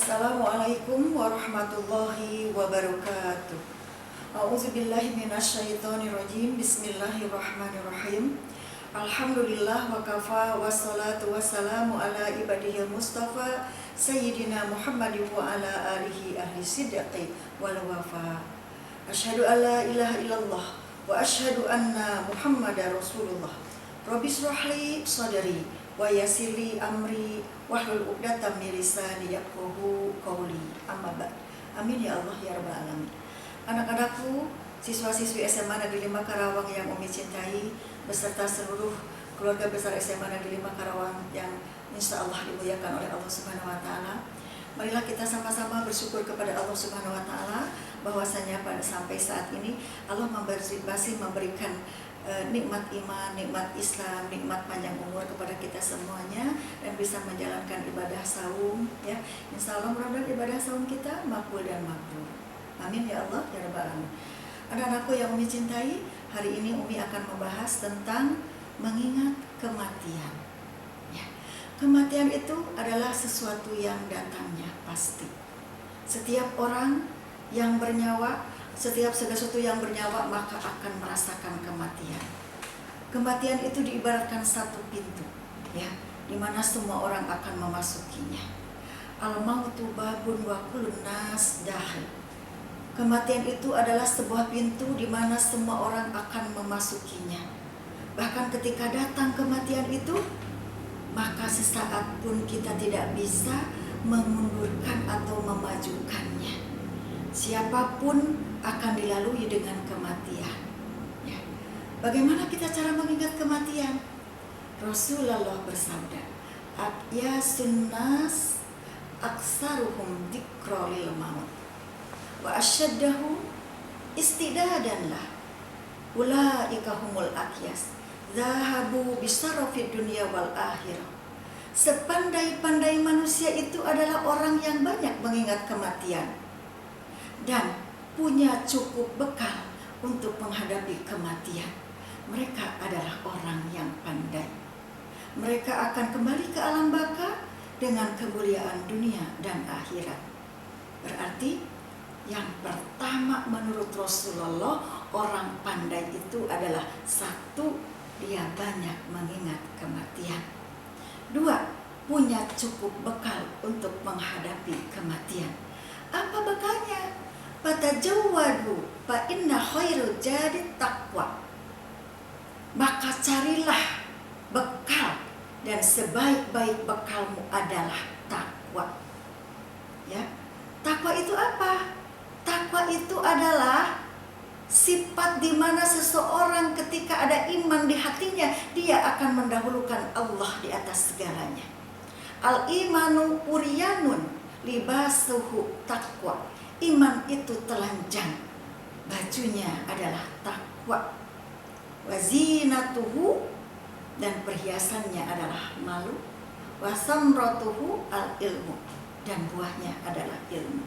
Assalamualaikum warahmatullahi wabarakatuh. A'udzubillahi minasyaitonirrajim. Bismillahirrahmanirrahim. Alhamdulillah wa kafa wassalatu wassalamu ala ibadihil mustafa Sayyidina Muhammadin wa ala alihi ahli sidqi wal wafa. Asyhadu an la ilaha illallah wa asyhadu anna Muhammadar Rasulullah. Rabbi shrahli sadri wa yassirli amri wahlul 'uqdatam min lisani yafqahu qawli. Amma ba'd. Amin ya Allah ya rabbal alamin. Anak-anakku, siswa-siswi SMA Negeri 5 Karawang yang Umi cintai, beserta seluruh keluarga besar SMA Negeri 5 Karawang yang insya Allah dimuliakan oleh Allah Subhanahu wa Ta'ala. Marilah kita sama-sama bersyukur kepada Allah Subhanahu wa Ta'ala bahwasanya pada sampai saat ini Allah masih memberikan nikmat iman, nikmat Islam, nikmat panjang umur kepada kita semuanya dan bisa menjalankan ibadah saum, ya. Insya Allah mudah-mudahan ibadah saum kita makbul dan mabrur. Amin ya Allah ya rabbal alamin. Anak-anakku yang Umi cintai, hari ini Umi akan membahas tentang mengingat kematian. Ya. Kematian itu adalah sesuatu yang datangnya pasti. Setiap orang yang bernyawa, setiap segala sesuatu yang bernyawa maka akan merasakan kematian. Kematian itu diibaratkan satu pintu, ya, di mana semua orang akan memasukinya. Al-mautu babun wa kullun nas dakhil. Kematian itu adalah sebuah pintu di mana semua orang akan memasukinya. Bahkan ketika datang kematian itu, maka sesaat pun kita tidak bisa mengundurkan atau memajukannya. Siapapun akan dilalui dengan kematian. Ya. Bagaimana kita cara mengingat kematian? Rasulullah bersabda, "Ya sunnas aksaruhum dzikra lil maut wa asyaddahu istidadan lah. Ulaika humul aqyas. Zahabu bisarafid dunya wal akhirah." Sepandai-pandai manusia itu adalah orang yang banyak mengingat kematian dan punya cukup bekal untuk menghadapi kematian. Mereka adalah orang yang pandai. Mereka akan kembali ke alam baka dengan kemuliaan dunia dan akhirat. Berarti yang pertama menurut Rasulullah, orang pandai itu adalah satu, dia banyak mengingat kematian. Dua, punya cukup bekal untuk menghadapi kematian. Apa bekalnya? Fatajawwadu fa inna khairul jadi taqwa. Maka carilah bekal dan sebaik-baik bekalmu adalah takwa. Ya. Takwa itu apa? Takwa itu adalah sifat di mana seseorang ketika ada iman di hatinya, dia akan mendahulukan Allah di atas segalanya. Al-imanu uryanun libasuhu taqwa. Iman itu telanjang, bajunya adalah takwa. Wazinatuhu, dan perhiasannya adalah malu. Wasamratuhu al-ilmu, dan buahnya adalah ilmu.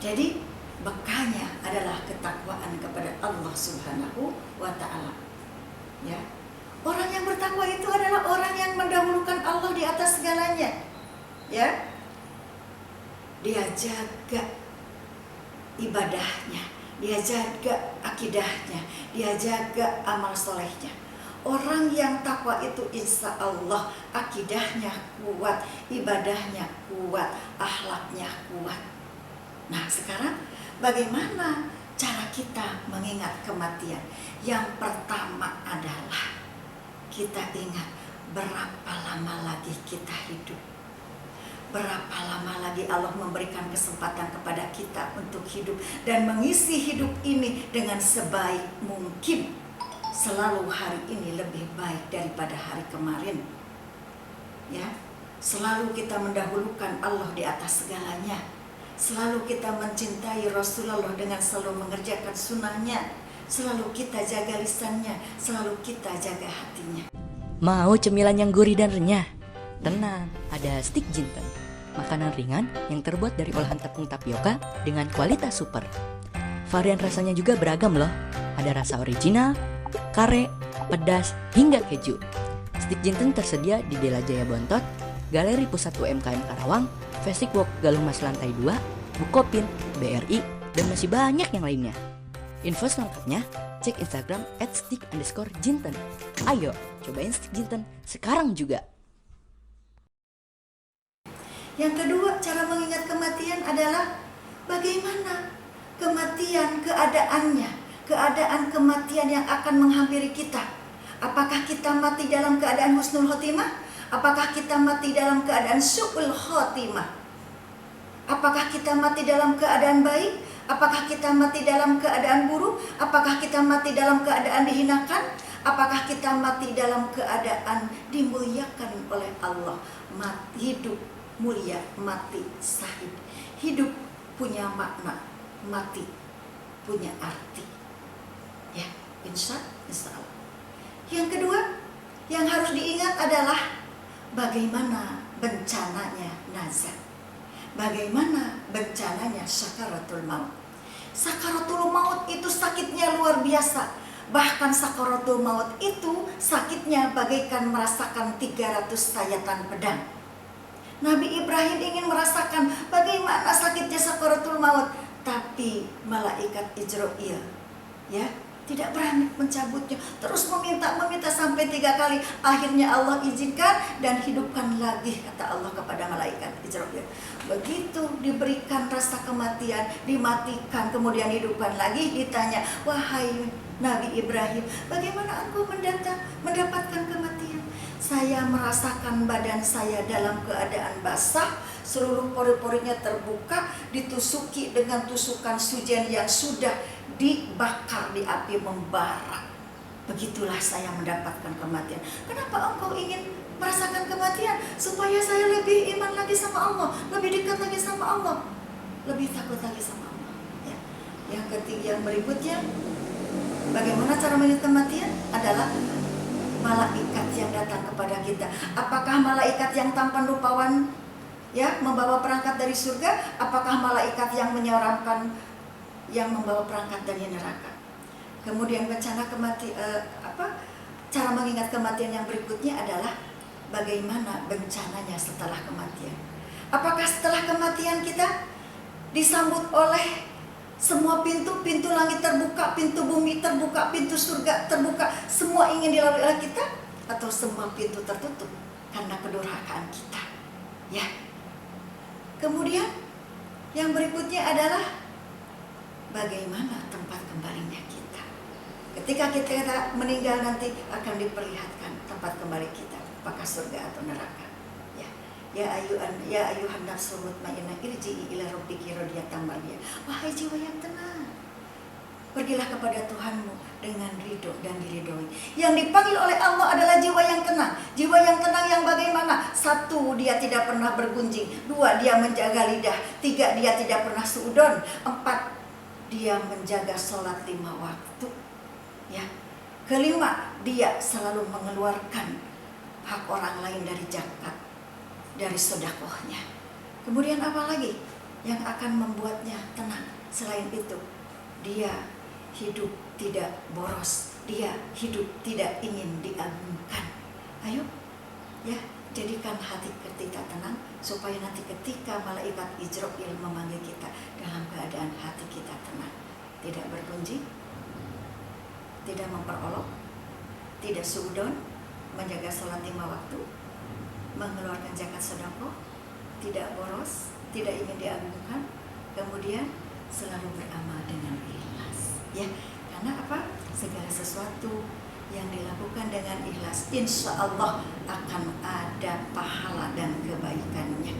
Jadi bekalnya adalah ketakwaan kepada Allah Subhanahu wa Ta'ala. Ya. Orang yang bertakwa itu adalah orang yang mendahulukan Allah di atas segalanya. Ya. Dia jaga ibadahnya, dia jaga akidahnya, dia jaga amal solehnya. Orang yang takwa itu insya Allah akidahnya kuat, ibadahnya kuat, akhlaknya kuat. Nah sekarang bagaimana cara kita mengingat kematian? Yang pertama adalah kita ingat berapa lama lagi kita hidup. Berapa lama lagi Allah memberikan kesempatan kepada kita untuk hidup dan mengisi hidup ini dengan sebaik mungkin. Selalu hari ini lebih baik daripada hari kemarin. Ya, selalu kita mendahulukan Allah di atas segalanya. Selalu kita mencintai Rasulullah dengan selalu mengerjakan sunnahnya. Selalu kita jaga lisannya, selalu kita jaga hatinya. Mau cemilan yang gurih dan renyah? Tenang, ada stik jinten, makanan ringan yang terbuat dari olahan tepung tapioka dengan kualitas super. Varian rasanya juga beragam loh. Ada rasa original, kare, pedas, hingga keju. Stik jinten tersedia di Dela Jaya Bontot, Galeri Pusat UMKM Karawang, Fasik Walk Galung Mas Lantai 2, Bukopin, BRI, dan masih banyak yang lainnya. Info selengkapnya cek Instagram @stick_jinten. Ayo, cobain stick jinten sekarang juga. Yang kedua, cara mengingat kematian adalah bagaimana kematian keadaannya, keadaan kematian yang akan menghampiri kita. Apakah kita mati dalam keadaan husnul khotimah? Apakah kita mati dalam keadaan su'ul khotimah? Apakah kita mati dalam keadaan baik? Apakah kita mati dalam keadaan buruk? Apakah kita mati dalam keadaan dihinakan? Apakah kita mati dalam keadaan dimuliakan oleh Allah? Hidup mulia, mati syahid. Hidup punya makna, mati punya arti. Ya, insya Allah. Yang kedua, yang harus diingat adalah bagaimana bencananya nazar. Bagaimana bencananya sakaratul maut. Sakaratul maut itu sakitnya luar biasa. Bahkan sakaratul maut itu sakitnya bagaikan merasakan 300 sayatan pedang. Nabi Ibrahim ingin merasakan bagaimana sakitnya sakaratul maut, tapi malaikat Israil tidak berani mencabutnya, terus meminta sampai 3 kali. Akhirnya Allah izinkan dan hidupkan lagi, kata Allah kepada malaikat Israil. Begitu diberikan rasa kematian, dimatikan kemudian hidupkan lagi, ditanya, wahai Nabi Ibrahim, bagaimana engkau mendapatkan kematian? Saya merasakan badan saya dalam keadaan basah, seluruh pori-porinya terbuka, ditusuki dengan tusukan sujian yang sudah dibakar di api membara. Begitulah saya mendapatkan kematian. Kenapa engkau ingin merasakan kematian? Supaya saya lebih iman lagi sama Allah, lebih dekat lagi sama Allah, lebih takut lagi sama Allah. Ya. Yang ketiga, yang berikutnya, bagaimana cara mengingat kematian adalah malaikat yang datang kepada kita. Apakah malaikat yang tampan rupawan membawa perangkat dari surga? Apakah malaikat yang menyeramkan yang membawa perangkat dari neraka? Kemudian cara mengingat kematian yang berikutnya adalah bagaimana bencananya setelah kematian. Apakah setelah kematian kita disambut oleh semua pintu langit terbuka, pintu bumi terbuka, pintu surga terbuka, semua ingin dilalui oleh kita, atau semua pintu tertutup karena kedurhakaan kita? Ya. Kemudian yang berikutnya adalah bagaimana tempat kembalinya kita. Ketika kita meninggal nanti akan diperlihatkan tempat kembali kita, apakah surga atau neraka. Ya ayuhan nafsul mutmainnah irji'i ila rabbiki radiyatan mardiyah. Wahai jiwa yang tenang, pergilah kepada Tuhanmu dengan ridho dan diridhoi. Yang dipanggil oleh Allah adalah jiwa yang tenang. Jiwa yang tenang yang bagaimana? 1, dia tidak pernah bergunjing. 2, dia menjaga lidah. 3, dia tidak pernah suudon. 4, dia menjaga sholat 5 waktu. Ya. Kelima, dia selalu mengeluarkan hak orang lain dari zakat, dari sedekahnya. Kemudian apa lagi yang akan membuatnya tenang? Selain itu, dia hidup tidak boros, dia hidup tidak ingin diagungkan. Ayo, jadikan hati kita tenang supaya nanti ketika malaikat Israil memanggil kita dalam keadaan hati kita tenang, tidak bergunjing, tidak memperolok, tidak suudon, menjaga sholat 5 waktu, mengeluarkan zakat sedekah, tidak boros, tidak ingin diagungkan, kemudian selalu beramal dengan ikhlas. Ya, karena apa? Segala sesuatu yang dilakukan dengan ikhlas, insya Allah akan ada pahala dan kebaikannya.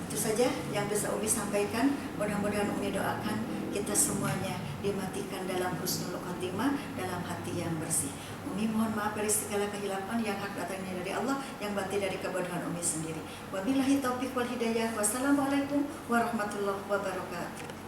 Itu saja yang bisa Umi sampaikan. Mudah-mudahan Umi doakan kita semuanya dimatikan dalam husnul khotimah, dalam hati yang bersih. Umi mohon maaf dari segala kehilapan yang hak datangnya dari Allah, yang batin dari kebodohan Umi sendiri. Wabillahi taufiq wal hidayah. Wassalamualaikum warahmatullahi wabarakatuh.